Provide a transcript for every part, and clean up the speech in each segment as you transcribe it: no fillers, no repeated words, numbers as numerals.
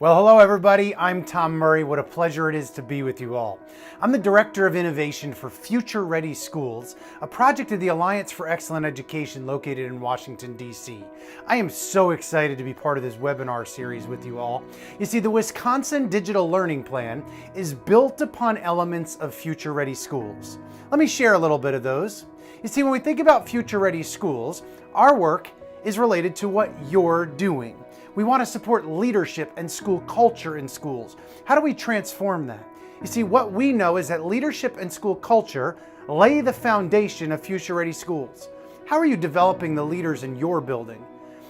Well, hello everybody. I'm Tom Murray. What a pleasure it is to be with you all. I'm the Director of Innovation for Future Ready Schools, a project of the Alliance for Excellent Education located in Washington, D.C. I am so excited to be part of this webinar series with you all. You see, the Wisconsin Digital Learning Plan is built upon elements of Future Ready Schools. Let me share a little bit of those. You see, when we think about Future Ready Schools, our work is related to what you're doing. We want to support leadership and school culture in schools. How do we transform that? You see, what we know is that leadership and school culture lay the foundation of future-ready schools. How are you developing the leaders in your building?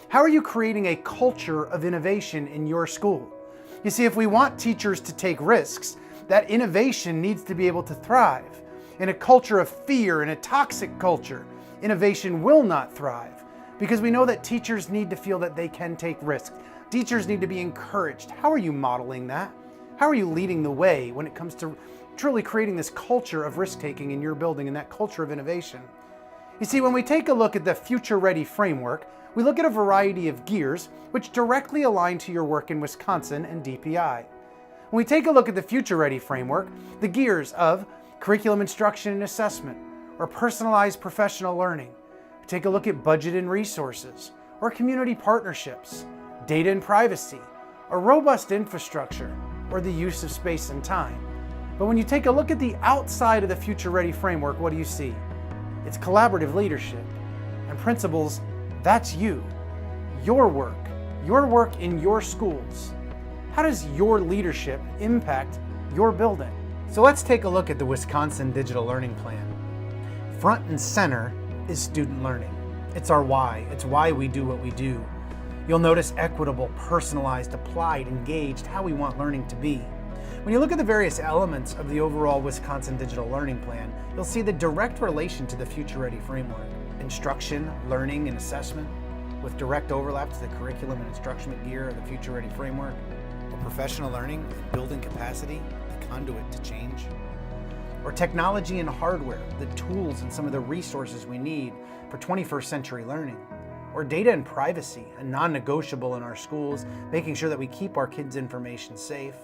How are you creating a culture of innovation in your school? You see, if we want teachers to take risks, that innovation needs to be able to thrive. In a culture of fear, in a toxic culture, innovation will not thrive. Because we know that teachers need to feel that they can take risks. Teachers need to be encouraged. How are you modeling that? How are you leading the way when it comes to truly creating this culture of risk-taking in your building and that culture of innovation? You see, when we take a look at the Future Ready framework, we look at a variety of gears which directly align to your work in Wisconsin and DPI. When we take a look at the Future Ready framework, the gears of curriculum instruction and assessment, or personalized professional learning, take a look at budget and resources, or community partnerships, data and privacy, or robust infrastructure, or the use of space and time. But when you take a look at the outside of the Future Ready framework, what do you see? It's collaborative leadership. And principals, that's you. Your work in your schools. How does your leadership impact your building? So let's take a look at the Wisconsin Digital Learning Plan. Front and center is student learning. It's our why. It's why we do what we do. You'll notice equitable, personalized, applied, engaged, how we want learning to be. When you look at the various elements of the overall Wisconsin Digital Learning Plan, you'll see the direct relation to the Future Ready framework. Instruction, learning, and assessment with direct overlap to the curriculum and instruction gear of the Future Ready framework. Or professional learning and building capacity, the conduit to change. Or technology and hardware, the tools and some of the resources we need for 21st century learning. Or data and privacy, a non-negotiable in our schools, making sure that we keep our kids' information safe.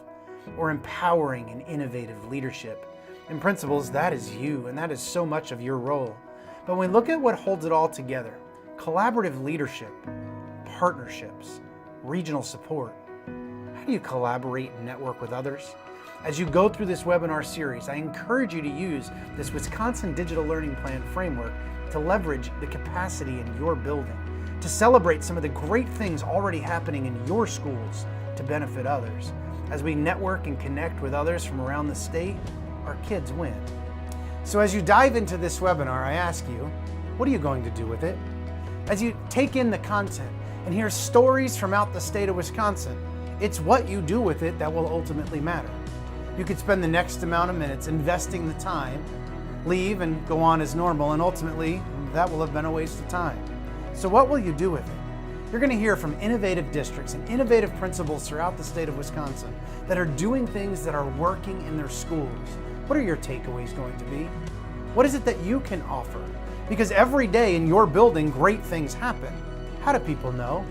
Or empowering and innovative leadership. And principals, that is you, and that is so much of your role. But when we look at what holds it all together, collaborative leadership, partnerships, regional support, how do you collaborate and network with others? As you go through this webinar series, I encourage you to use this Wisconsin Digital Learning Plan framework to leverage the capacity in your building, to celebrate some of the great things already happening in your schools to benefit others. As we network and connect with others from around the state, our kids win. So as you dive into this webinar, I ask you, what are you going to do with it? As you take in the content and hear stories from out the state of Wisconsin, it's what you do with it that will ultimately matter. You could spend the next amount of minutes investing the time, leave and go on as normal, and ultimately that will have been a waste of time. So what will you do with it? You're going to hear from innovative districts and innovative principals throughout the state of Wisconsin that are doing things that are working in their schools. What are your takeaways going to be? What is it that you can offer? Because every day in your building, great things happen. How do people know?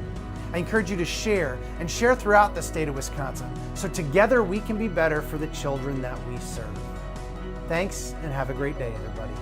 I encourage you to share and share throughout the state of Wisconsin so together we can be better for the children that we serve. Thanks and have a great day, everybody.